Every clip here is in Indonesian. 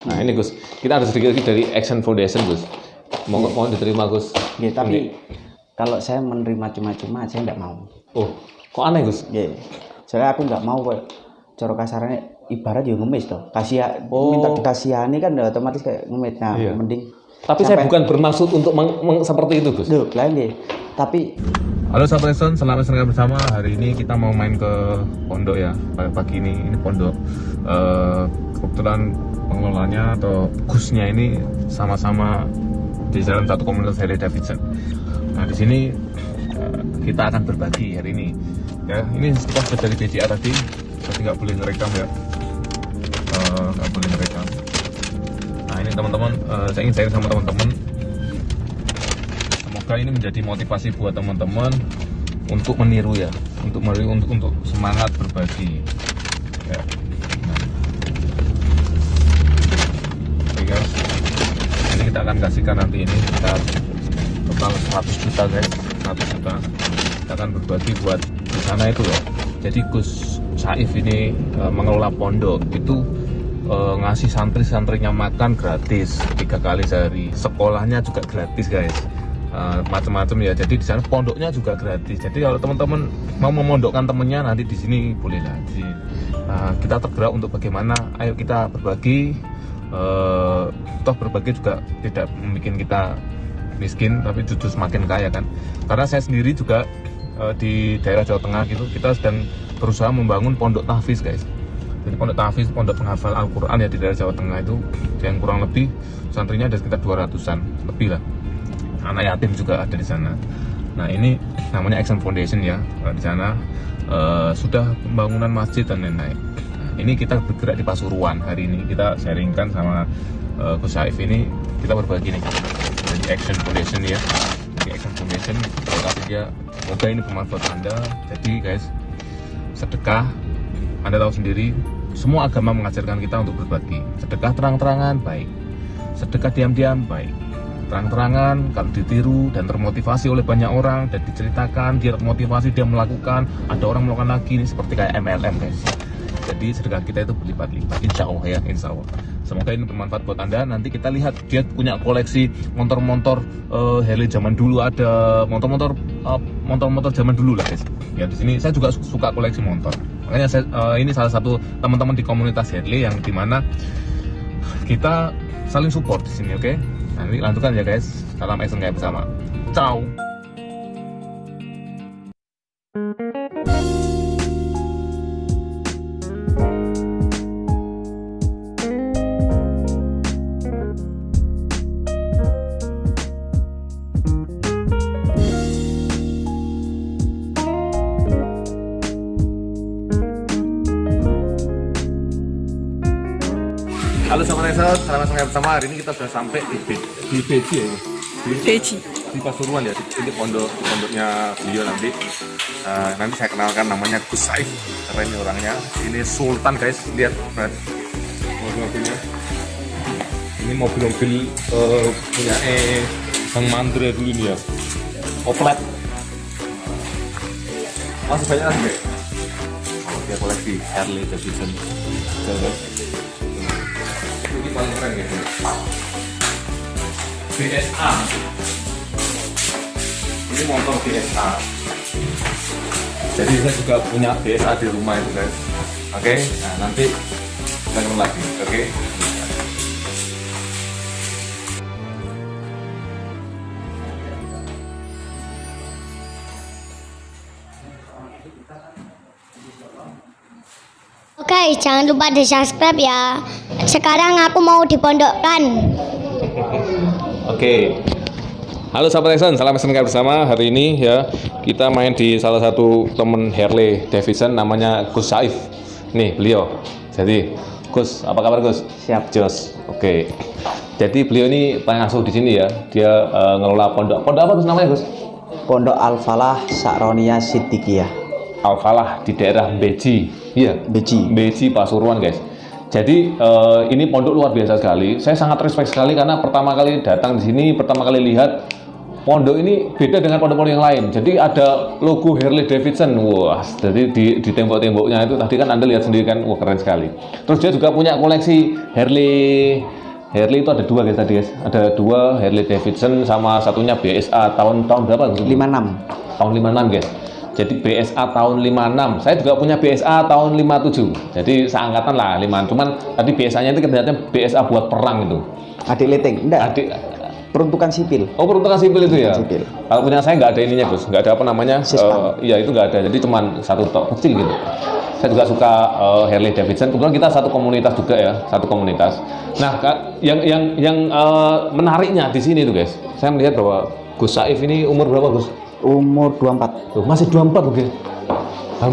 Nah ini Gus, kita ada sedikit dari Action Foundation Gus. Mau diterima Gus. Ya, tapi kalau saya menerima cuma-cuma saya nggak mau. Oh, kok aneh Gus? Ya, soalnya aku nggak mau kok. Cara kasarnya ibarat ya ngemis toh. Minta dikasihani kan otomatis kayak ngemis. Nah, iya. mending. Tapi saya bukan bermaksud untuk seperti itu Gus. Duh, lain deh. Tapi halo sahabat Lesson, selamat senang bersama. Hari ini kita mau main ke pondok ya. Pagi ini pondok. Kebetulan pengelolanya atau Gusnya ini sama-sama di dalam satu komunitas Harley Davidson. Nah di sini kita akan berbagi hari ini. Ya, ini post dari BCA tadi. Tapi nggak boleh ngerekam ya. Nggak boleh ngerekam. Nah ini teman-teman, saya ingin share sama teman-teman. Semoga ini menjadi motivasi buat teman-teman untuk meniru ya, untuk semangat berbagi. Ya. Nah. Oke guys, ini kita akan kasihkan nanti ini kita total 100 juta guys, 100 juta. Kita akan berbagi buat di sana itu ya. Jadi Gus Saif ini mengelola pondok itu ngasih santri-santrinya makan gratis 3 kali sehari, sekolahnya juga gratis guys, macam-macam ya. Jadi di sana pondoknya juga gratis. Jadi kalau teman-teman mau memondokkan temennya nanti di sini boleh lah. Jadi, kita tergerak untuk bagaimana, ayo kita berbagi. Toh berbagi juga tidak membuat kita miskin, tapi justru semakin kaya kan. Karena saya sendiri juga di daerah Jawa Tengah gitu, kita sedang berusaha membangun pondok tahfiz guys. Jadi pondok tahfiz, pondok penghafal Al-Quran ya di daerah Jawa Tengah itu, yang kurang lebih santrinya ada sekitar 200-an lebih lah. Anak yatim juga ada di sana. Nah ini namanya Action Foundation ya. Di sana sudah pembangunan masjid dan lain-lain. Nah, ini kita bergerak di Pasuruan hari ini. Kita sharingkan sama Gus Saif ini, kita berbagi nih dari Action Foundation ya. Di Action Foundation dia, semoga ini bermanfaat Anda. Jadi guys, sedekah, Anda tahu sendiri, semua agama mengajarkan kita untuk berbagi. Sedekah terang-terangan baik, sedekah diam-diam baik. Terang-terangan kalau ditiru dan termotivasi oleh banyak orang dan diceritakan, dia termotivasi, dia melakukan, ada orang melakukan lagi, ini seperti kayak MLM guys. Jadi sedekah kita itu berlipat-lipat, insya Allah ya, insya Allah. Semoga ini bermanfaat buat Anda. Nanti kita lihat dia punya koleksi motor-motor Harley zaman dulu, ada motor-motor zaman dulu lah guys. Ya di sini saya juga suka koleksi motor. Makanya saya, ini salah satu teman-teman di komunitas Harley yang dimana kita saling support di sini, oke? Nanti lanjutkan ya guys. Salam action kayak bersama. Ciao. Halo Sobat Lesson, selamat senang bersama. Hari ini kita sudah sampai di Beji ya, di Pasuruan ya. Ini pondoknya beliau nanti. Nanti saya kenalkan, namanya Gus Saif. Keren ini orangnya. Ini Sultan guys, lihat mobil-mobilnya. Ini mobil-mobil punya Bang Mandre dulu ini ya. Oplet. Masih banyak lagi deh. Dia koleksi Harley Davidson. Ini paling keren gitu. BSA. Ini motor BSA. Jadi saya juga punya BSA di rumah itu guys. Oke, nah nanti kita ketemu lagi. Oke. Oke, jangan lupa di subscribe ya. Sekarang aku mau dipondokkan. Oke. Halo sahabat Lesson, salam senang bersama. Hari ini ya kita main di salah satu temen Harley Davidson, namanya Gus Saif. Nih beliau. Jadi Gus, apa kabar Gus? Siap. Jos. Oke. Jadi beliau ini pengasuh di sini ya. Dia ngelola pondok. Pondok apa Gus namanya Gus? Pondok Al-Falah Sa'ronia Siddiqiyah. Al-Falah di daerah Beji. Iya, Beji Pasuruan guys. Jadi ini pondok luar biasa sekali. Saya sangat respect sekali karena pertama kali datang di sini, pertama kali lihat pondok ini beda dengan pondok-pondok yang lain. Jadi ada logo Harley Davidson. Wah, jadi di tembok-temboknya itu tadi kan Anda lihat sendiri kan, wah keren sekali. Terus dia juga punya koleksi Harley itu ada 2 guys tadi guys. Ada 2 Harley Davidson sama satunya BSA tahun berapa? 56. Tahun 56 guys. Jadi BSA tahun 56. Saya juga punya BSA tahun 57. Jadi seangkatan lah 5. Cuman tadi BSA-nya itu ternyata BSA buat perang itu. Adik leteng, enggak. Peruntukan sipil. Oh, peruntukan sipil itu ya. Sipil. Kalau punya saya nggak ada ininya, Gus. Nggak ada apa namanya? Iya, itu nggak ada. Jadi cuman satu tok kecil gitu. Saya juga suka Harley Davidson. Kebetulan kita satu komunitas juga ya, satu komunitas. Nah, yang menariknya di sini tuh, guys. Saya melihat bahwa Gus Saif ini umur berapa, Gus? Umur 24. Tuh, masih 24 loh, guys.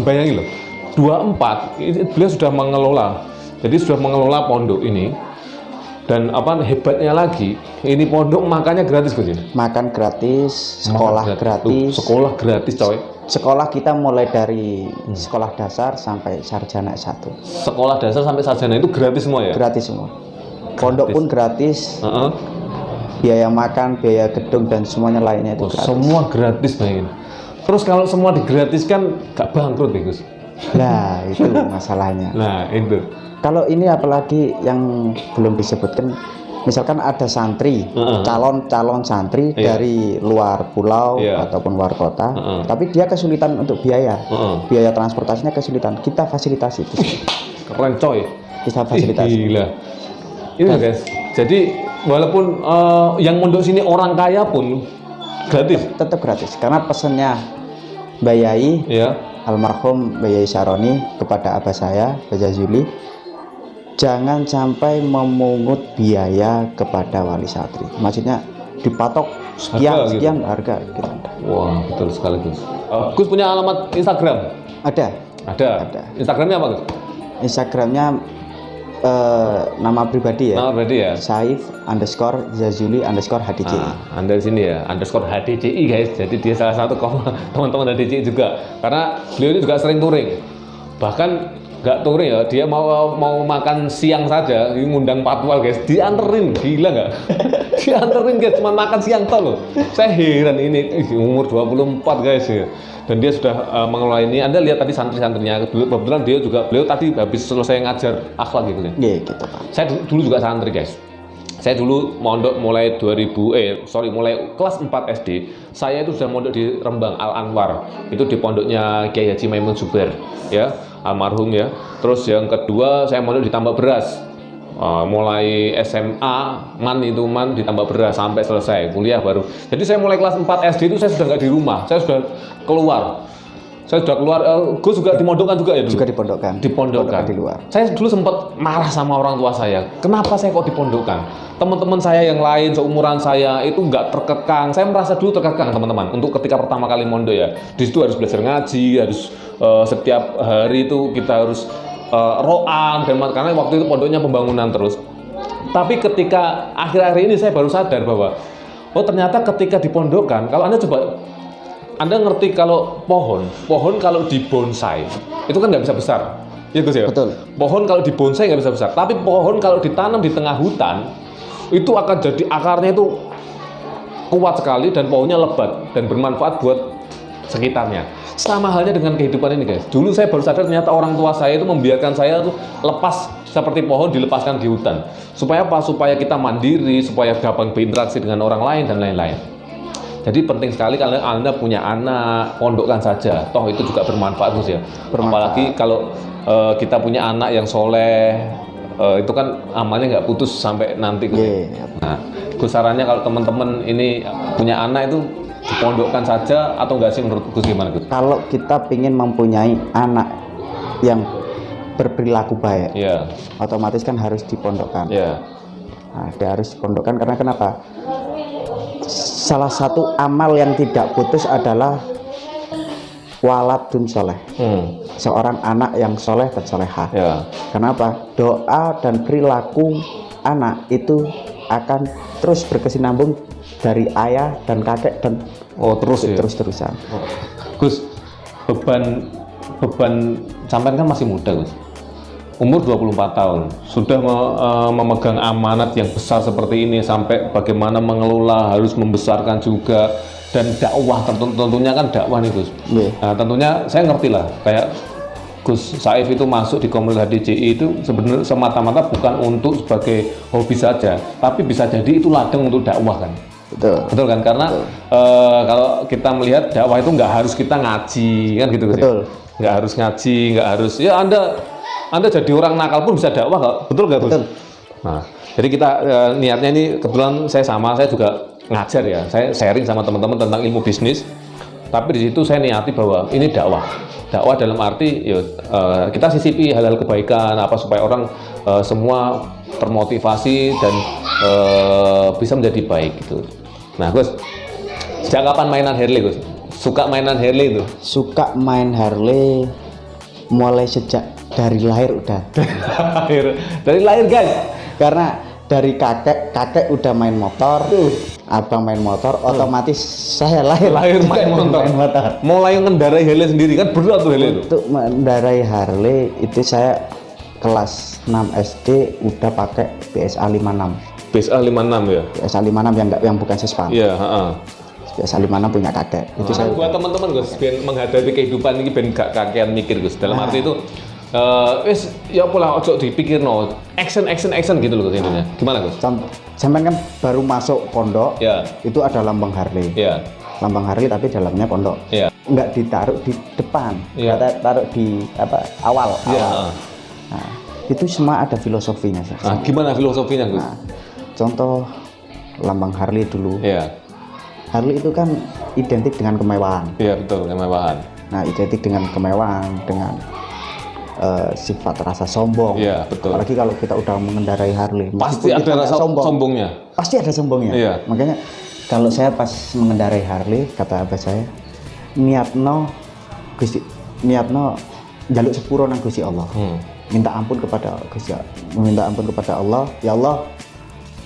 Bayangin loh. 24, beliau sudah mengelola. Jadi sudah mengelola pondok ini. Dan apa hebatnya lagi, ini pondok makannya gratis, Gus. Makan gratis, sekolah gratis. Sekolah gratis, coy. Sekolah kita mulai dari sekolah dasar sampai sarjana S1. Sekolah dasar sampai sarjana itu gratis semua ya? Gratis semua. Pondok pun gratis. Biaya makan, biaya gedung dan semuanya lainnya itu gratis. Semua gratis, bayangin. Terus kalau semua digratiskan, gak bangkrut ya, Gus? Nah, itu masalahnya. Nah, itu. Kalau ini apalagi yang belum disebutkan, misalkan ada santri, calon santri dari luar pulau ataupun luar kota, tapi dia kesulitan untuk biaya transportasinya kesulitan, kita fasilitasi. Keren coy. Kita fasilitasi. Gila. Ini guys. Jadi walaupun yang mondok sini orang kaya pun gratis. Tetap gratis karena pesannya Mbak Yai, almarhum Mbak Yai Saroni kepada abah saya, Mbak Jazuli. Jangan sampai memungut biaya kepada wali santri. Maksudnya dipatok sekian harga gitu. Wah, betul sekali, Gus. Gus punya alamat Instagram? Ada. Instagramnya apa, Gus? Instagramnya nama pribadi ya. Nama pribadi ya. Saif_Zazuli_HDCI. Anda di sini ya, _HDCI guys. Jadi dia salah satu teman-teman HDCI juga. Karena beliau ini juga sering touring. Bahkan nggak touring ya, dia mau makan siang saja, ini ngundang patwal guys, dianterin, gila nggak? Dianterin guys, cuma makan siang toh loh. Saya heran ini, umur 24 guys ya. Dan dia sudah mengelola ini. Anda lihat tadi santri-santrinya, kebetulan beliau tadi habis selesai ngajar akhlak gitu ya. Iya gitu Pak. Saya dulu juga santri guys. Saya dulu mondok mulai mulai kelas 4 SD. Saya itu sudah mondok di Rembang Al Anwar. Itu di pondoknya Kiai Haji Maimun Zubair, ya, almarhum ya. Terus yang kedua saya mondok di Tambak Beras. Mulai SMA man di Tambak Beras sampai selesai kuliah baru. Jadi saya mulai kelas 4 SD itu saya sudah nggak di rumah. Saya sudah keluar. Gue juga dimondokkan juga ya dulu? Juga dipondokkan di luar. Saya dulu sempat marah sama orang tua saya. Kenapa saya kok dipondokkan? Teman-teman saya yang lain, seumuran saya, itu nggak terkekang. Saya merasa dulu terkekang, teman-teman. Untuk ketika pertama kali mondok ya. Di situ harus belajar ngaji, harus setiap hari itu kita harus ro'an. Karena waktu itu pondoknya pembangunan terus. Tapi ketika akhir-akhir ini saya baru sadar bahwa, ternyata ketika dipondokkan, kalau Anda ngerti kalau pohon kalau dibonsai itu kan nggak bisa besar, ya Gus ya? Betul. Pohon kalau dibonsai nggak bisa besar, tapi pohon kalau ditanam di tengah hutan itu akan jadi akarnya itu kuat sekali dan pohonnya lebat dan bermanfaat buat sekitarnya. Sama halnya dengan kehidupan ini guys. Dulu saya baru sadar ternyata orang tua saya itu membiarkan saya tuh lepas seperti pohon dilepaskan di hutan. Supaya apa? Supaya kita mandiri, supaya gampang berinteraksi dengan orang lain dan lain-lain. Jadi penting sekali kalau Anda punya anak, pondokkan saja. Toh itu juga bermanfaat Gus ya. Apalagi kalau kita punya anak yang soleh, itu kan amalnya nggak putus sampai nanti Gus. Nah, Gus sarannya kalau teman-teman ini punya anak itu dipondokkan saja atau nggak sih menurut Gus gimana Gus? Kalau kita ingin mempunyai anak yang berperilaku baik, otomatis kan harus dipondokkan. Nah, dia harus dipondokkan karena kenapa? Salah satu amal yang tidak putus adalah waladun soleh, seorang anak yang soleh dan solehah. Kenapa? Doa dan perilaku anak itu akan terus berkesinambung dari ayah dan kakek dan terus-terusan. Gus, beban sampean kan masih muda Gus. umur 24 tahun, sudah memegang amanat yang besar seperti ini, sampai bagaimana mengelola, harus membesarkan juga, dan dakwah tentunya kan dakwah nih Gus. Nah tentunya saya ngerti lah, kayak Gus Saif itu masuk di komunitas HDCI itu sebenarnya semata-mata bukan untuk sebagai hobi saja, tapi bisa jadi itu ladang untuk dakwah kan. Betul kan, karena kalau kita melihat dakwah itu nggak harus kita ngaji kan gitu Gus. Nggak harus ngaji, nggak harus ya Anda jadi orang nakal pun bisa dakwah kok, betul nggak Gus? Betul. Nah, jadi kita niatnya ini kebetulan saya juga ngajar ya, saya sharing sama teman-teman tentang ilmu bisnis. Tapi di situ saya niati bahwa ini dakwah dalam arti ya, kita sisipi hal-hal kebaikan apa supaya orang semua termotivasi dan bisa menjadi baik gitu. Nah Gus, sejak kapan mainan Harley Gus? Suka mainan Harley itu? Suka main Harley mulai sejak dari lahir udah. Dari lahir guys. Karena dari kakek udah main motor, abang main motor, otomatis saya lahir main motor. Mulai mengendarai Harley sendiri kan berat tuh Harley itu. Untuk mengendarai Harley itu saya kelas 6 SD udah pakai BSA 56. BSA 56 ya? BSA 56 yang bukan Sespan. Iya, BSA 56 punya kakek. Itu saya buat teman-teman Gus, ben menghadapi kehidupan ini ben gak kakean mikir Gus. Dalam arti itu ya pola ojo dipikir no action gitu loh intinya. Gimana Gus? Sampai kan baru masuk pondok, itu ada lambang Harley. Lambang Harley tapi dalamnya pondok. Nggak ditaruh di depan, taruh di awal. Nah, itu semua ada filosofinya. Nah, gimana filosofinya Gus? Nah, contoh lambang Harley dulu. Harley itu kan identik dengan kemewahan. Iya betul, kemewahan. Nah identik dengan kemewahan, dengan sifat rasa sombong. Iya betul. Apalagi kalau kita udah mengendarai Harley, pasti ada rasa sombongnya. Pasti ada sombongnya. Iya. Makanya kalau saya pas mengendarai Harley, kata abah saya, niatno jaluk sepuro nang Gusti Allah. Minta ampun kepada Allah. Ya Allah,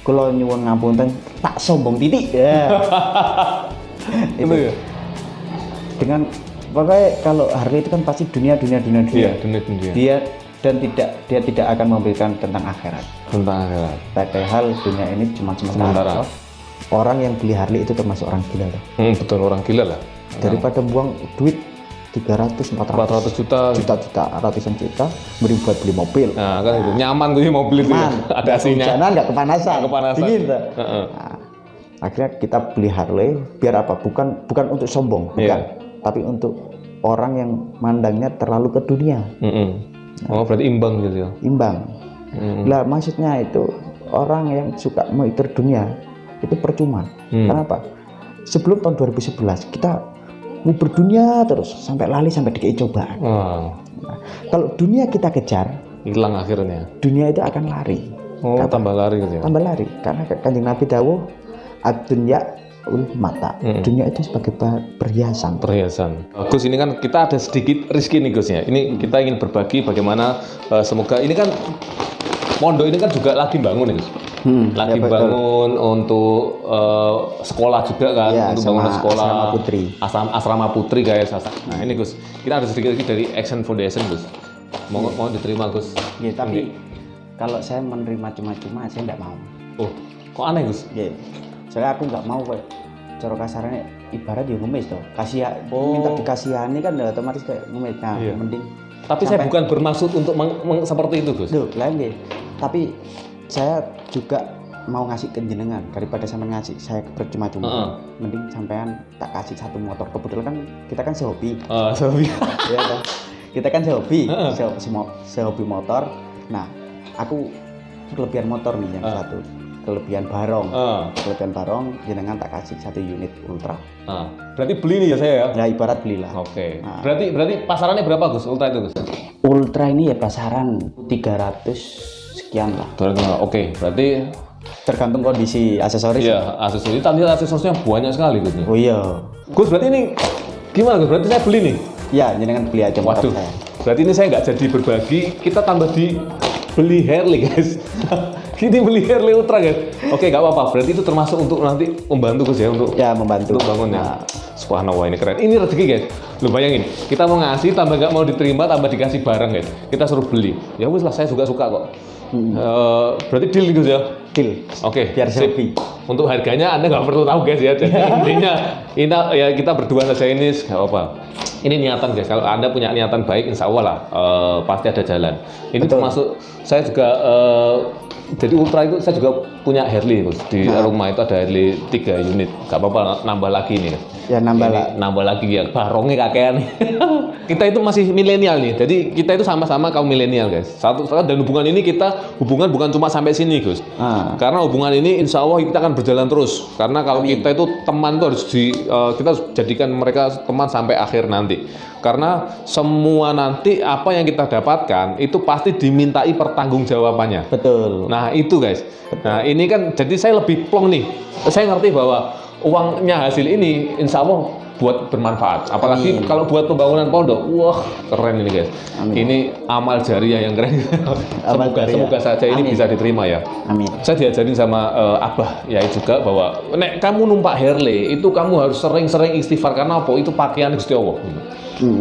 kalau nyuwun ngapunten tak sombong titik ya. Itu ya. Dengan pokoknya kalau Harley itu kan pasti dunia. Iya, dunia. Dia tidak akan memberikan tentang akhirat. Pakai hal dunia ini cuma sementara. Orang yang beli Harley itu termasuk orang gila loh. Betul, orang gila lah. Daripada buang duit 300, 400 juta, ratusan juta, buat beli mobil. Nah, kan itu nyaman tuh mobil itu. Ada AC-nya. Jangan nggak kepanasan. Dingin. Nah, akhirnya kita beli Harley biar apa? Bukan untuk sombong, bukan. Tapi untuk orang yang mandangnya terlalu ke dunia. Oh, berarti imbang gitu ya? Imbang. Lah maksudnya itu orang yang suka mengitir dunia itu percuma. Kenapa? Sebelum tahun 2011 kita mau berdunia terus sampai lali sampai dikei cobaan. Nah, kalau dunia kita kejar, hilang akhirnya. Dunia itu akan lari. Tambah lari gitu ya? Tambah lari. Karena Kanjeng Nabi dawuh, ad-dunya mata. Dunia itu sebagai perhiasan. Gus, ini kan kita ada sedikit rezeki nih Gus ya. Ini kita ingin berbagi bagaimana semoga ini kan pondok ini kan juga lagi bangun nih Gus. Lagi bangun untuk sekolah juga kan, untuk bangun sekolah asrama putri guys. Nah ini Gus, kita ada sedikit dari Action Foundation Gus. Mau diterima Gus? Ya, tapi kalau saya menerima cuma-cuma saya nggak mau. Oh, kok aneh Gus? Ya, soalnya aku nggak mau kok. Cara kasarnya ibarat dia ngemis toh. Minta dikasihani kan otomatis kayak ngemis. Nah, mending. Tapi saya bukan bermaksud untuk seperti itu Gus. Duh, lain deh. Tapi saya juga mau ngasih ke jenengan daripada sampean ngasih saya percuma-cuma. Mending sampean tak kasih satu motor. Kebetulan kan kita kan sehobi. Sehobi. Iya kan. Kita kan sehobi, sehobi motor. Nah, aku kelebihan motor nih yang satu. Kelebihan barong jenengan tak kasih 1 unit Ultra. Berarti beli nih ya saya ya? Ya ibarat belilah. Oke. Nah, berarti pasarannya berapa Gus Ultra itu Gus? Ultra ini ya pasaran 300 sekian lah. Oke, berarti tergantung kondisi aksesoris. Iya, aksesoris. Tadi aksesorisnya banyak sekali Gus. Oh iya. Gus, berarti ini gimana Gus? Berarti saya beli nih? Ya, jenengan beli aja motor saya. Berarti ini saya nggak jadi berbagi, kita tambah di beli Harley guys. Ini beli Harley Ultra guys. Oke, nggak apa-apa. Berarti itu termasuk untuk nanti membantu Gus ya untuk membantu untuk bangunnya. Subhanallah, ini keren. Ini rezeki guys. Lu bayangin, kita mau ngasih tambah nggak mau diterima, tambah dikasih barang guys. Kita suruh beli. Ya wis lah, saya juga suka kok. Berarti deal Gus ya? Deal. Oke, biar sepi. Untuk harganya Anda nggak perlu tahu guys ya. Jadi intinya ya kita berdua saja ini nggak apa. Ini niatan guys. Kalau Anda punya niatan baik, insya Allah lah pasti ada jalan. Ini termasuk saya juga jadi Ultra itu saya juga punya Harley Gus. Di rumah itu ada Harley 3 unit. Gak apa-apa nambah lagi nih. Ya nambah lagi ya. Barongnya kakean nih. Kita itu masih milenial nih. Jadi kita itu sama-sama kaum milenial guys. Satu dan hubungan ini kita hubungan bukan cuma sampai sini Gus. Karena hubungan ini insya Allah kita akan berjalan terus. Karena kalau kita itu teman tuh harus kita harus jadikan mereka teman sampai akhir nanti. Karena semua nanti apa yang kita dapatkan itu pasti dimintai pertanggungjawabannya. Betul. Nah itu guys. Nah ini kan jadi saya lebih plong nih. Saya ngerti bahwa uangnya hasil ini insya Allah buat bermanfaat. Apalagi kalau buat pembangunan pondok, wah keren ini guys. Ini amal jariah yang keren. Semoga saja ini bisa diterima ya. Amin. Saya diajarin sama Abah ya juga bahwa nek kamu numpak Harley itu kamu harus sering-sering istighfar karena apa? Itu pakaian Gusti Allah.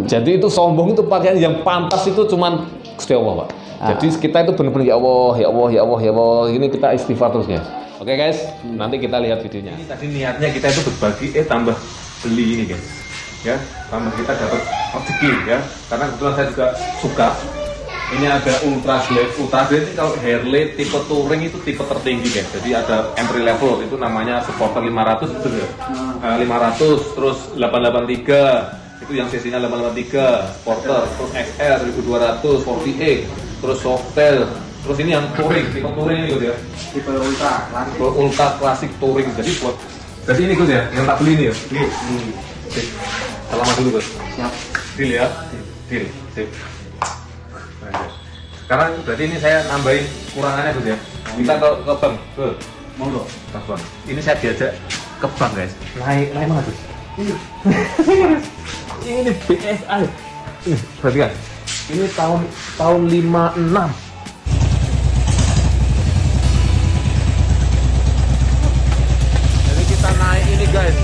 Jadi itu sombong itu pakaian yang pantas itu cuman Gusti Allah Pak. Jadi kita itu benar-benar ya Allah, ya Allah, ya Allah, ya Allah. Ini kita istighfar terus guys. Oke guys, nanti kita lihat videonya. Ini tadi niatnya kita itu berbagi, tambah beli ini guys. Ya, tambah kita dapat rezeki ya. Karena kebetulan saya juga suka. Ini ada Ultra Glide. Ultra Glide ini kalau Harley tipe touring itu tipe tertinggi guys. Jadi ada entry level itu namanya Sporter 500 itu ya. 500 terus 883 itu yang cc-nya 883, Sporter, terus XR 1200, 48, terus Softail, terus ini yang touring, tipe touring ini Gus ya. Tipe Ultra klasik touring. Jadi ini Gus ya, yang tak beli ini ya. Selamat dulu Gus. Siap. Deal ya. Deal. Sip. Sekarang berarti ini saya nambahin kurangannya Gus ya. Kita ke bank. Monggo. Ke bank. Ini saya diajak ke bank guys. Naik mana Gus? Ini BSI. Perhatikan. Ini tahun 56. Jadi kita naik ini guys.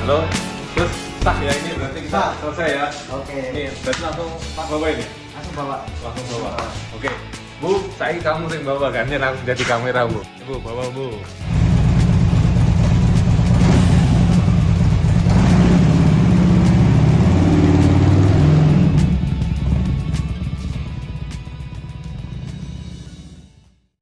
Halo, Gus, sah ya ini berarti kita selesai ya. Oke. Ini berarti langsung Pak bawa ini. Langsung bawa. Oke. Bu, saya kamu sing bawa kan, langsung jadi kamera Bu. Bu, bawa Bu.